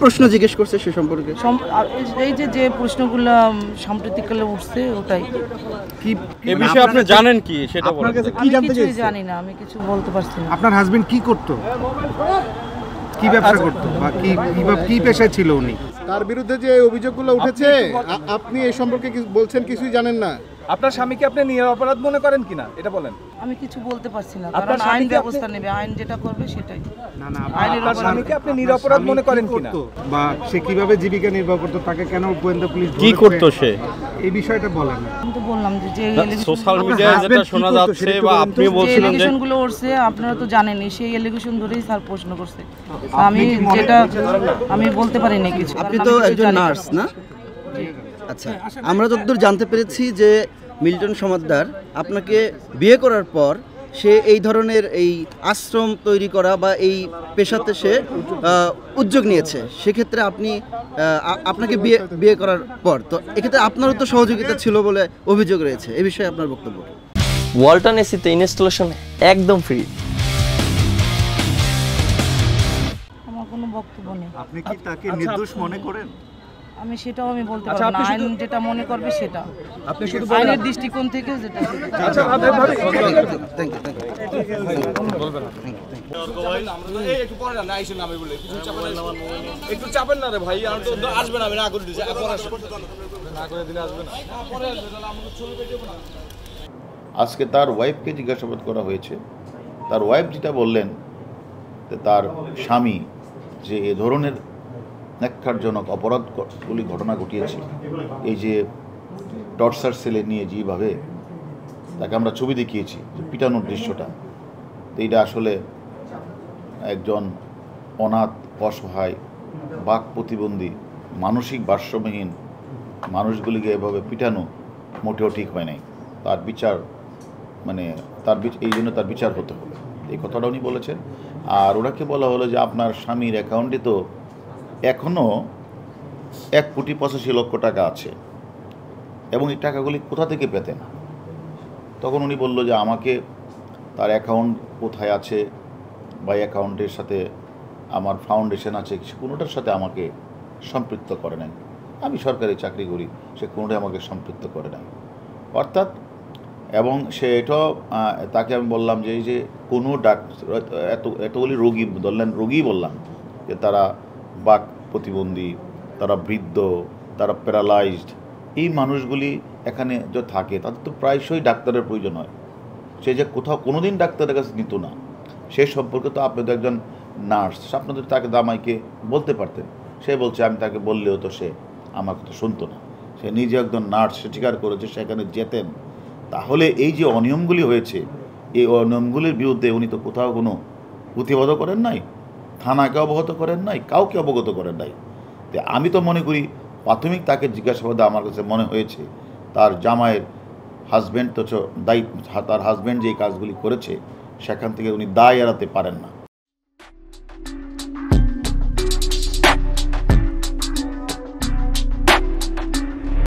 প্রশ্ন জিজ্ঞেস করছে সে সম্পর্কে? এই যে প্রশ্নগুলো সাম্প্রতিককালে উঠছে ওটাই। কি এই বিষয়ে আপনি জানেন কি সেটা বলেন। আপনার কাছে কি জানতে চাইছেন? জানি না, আমি কিছু বলতে পারছি না। আপনার হাজবেন্ড কি করতো, কি ব্যবসা করতো বা কি পেশায় ছিল উনি? তার বিরুদ্ধে যে অভিযোগগুলো উঠেছে আপনি এই সম্পর্কে বলছেন কিছুই জানেন না। আপনার স্বামীকে আপনি নিরপরাধ মনে করেন কিনা এটা বলেন। আমি কিছু বলতে পারছি না, কারণ আইন ব্যবস্থা নেবে, আইন যেটা করবে সেটাই। না না, আপনার স্বামীকে আপনি নিরপরাধ মনে করেন কিনা, বা সে কিভাবে জীবিকা নির্বাহ করতো, তাকে কেন গোয়েন্দা পুলিশ কি করতো সে, এই বিষয়টা বলেন। আমি তো বললাম যে সোশ্যাল মিডিয়ায় যেটা শোনা যাচ্ছে বা আপনি বলছিলেন যে এলিগেশনগুলো উঠছে, আপনারা তো জানেনই, সেই এলিগেশন ধরেই স্যার প্রশ্ন করছে। আমি যেটা আমি বলতে পারি না কিছু। আপনি তো একজন নার্স না? আচ্ছা, আমরা যতদূর জানতে পেরেছি যে মিল্টন সমাদ্দার আপনাকে বিয়ে করার পর সে এই ধরনের এই আশ্রম তৈরি করা বা এই পেশাতে সে উদ্যোগ নিয়েছে। সেক্ষেত্রে আপনি আপনাকে বিয়ে করার পর তো এক্ষেত্রে আপনারও তো সহযোগিতা ছিল বলে অভিযোগ রয়েছে, এ বিষয়ে আপনার বক্তব্য? ওয়ালটন এসিতে ইনস্টলেশন একদম ফ্রি। আমার কোনো বক্তব্য নেই। আপনি কি তাকে নির্দোষ মনে করেন? আমি সেটাও আমি বলতে পারবো না, আইন যেটা মনে করবে সেটা, আপনি শুধু আইনের দৃষ্টিকোণ থেকে যেটা। আচ্ছা ভাবি থ্যাংক ইউ বলবেন একটু পরে না আইছেন আমি বলে একটু চাপেন না রে ভাই, আর তো আসবে না, আমি না করে দিছি, না করে দিলে আসবে না, পরে আসবে, তাহলে আমাকে ছবি পেয়ে না। আজকে তার ওয়াইফকে জিজ্ঞাসাবাদ করা হয়েছে। তার ওয়াইফ যেটা বললেন যে তার স্বামী যে এ ধরনের ন্যাক্কারজনক অপরাধগুলি ঘটনা ঘটিয়েছে, এই যে টর্চার সেলে নিয়ে যেভাবে তাকে আমরা ছবি দেখিয়েছি, যে পিটানোর দৃশ্যটা, এইটা আসলে একজন অনাথ, অসহায়, বাক প্রতিবন্ধী, মানসিক ভারসাম্যহীন মানুষগুলিকে এভাবে পিটানো মোটেও ঠিক হয় নাই। তার বিচার এই জন্য তার বিচার হতে হবে, এই কথাটা উনি বলেছেন। আর ওনাকে বলা হলো যে আপনার স্বামীর অ্যাকাউন্টে তো এখনও 1,85,00,000 টাকা আছে এবং এই টাকাগুলি কোথা থেকে পেতেন? তখন উনি বলল যে আমাকে তার অ্যাকাউন্ট কোথায় আছে বা অ্যাকাউন্টের সাথে আমার ফাউন্ডেশন আছে, কোনোটার সাথে আমাকে সম্পৃক্ত করে নাই। আমি সরকারি চাকরি করি, সে কোনোটাই আমাকে সম্পৃক্ত করে নাই। অর্থাৎ এবং সে এটাও তাকে আমি বললাম যে এই যে কোনো এতগুলি রোগী বললাম যে তারা বাক প্রতিবন্ধী, তারা বৃদ্ধ, তারা প্যারালাইজড, এই মানুষগুলি এখানে যে থাকে তাদের তো প্রায়শই ডাক্তারের প্রয়োজন হয়। সে যে কোথাও কোনো দিন ডাক্তারের কাছে নিত না, সে সম্পর্কে তো আপনি তো একজন নার্স, আপনাদের তাকে দামাইকে বলতে পারতেন। সে বলছে আমি তাকে বললেও তো সে আমার কথা শুনতো না। সে নিজে একজন নার্স, সে স্বীকার করেছে সেখানে যেতেন। তাহলে এই যে অনিয়মগুলি হয়েছে, এই অনিয়মগুলির বিরুদ্ধে উনি তো কোথাও কোনো প্রতিবাদ করেন নাই, থানাকে অবগত করেন নাই, কাউকে অবগত করেন নাই। তো আমি তো মনে করি প্রাথমিক তাকে জিজ্ঞাসাবাদে আমার কাছে মনে হয়েছে তার জামাইয়ের হাজব্যান্ড তো তার হাজব্যান্ড যে কাজগুলি করেছে সেখান থেকে উনি দায় এড়াতে পারেন না।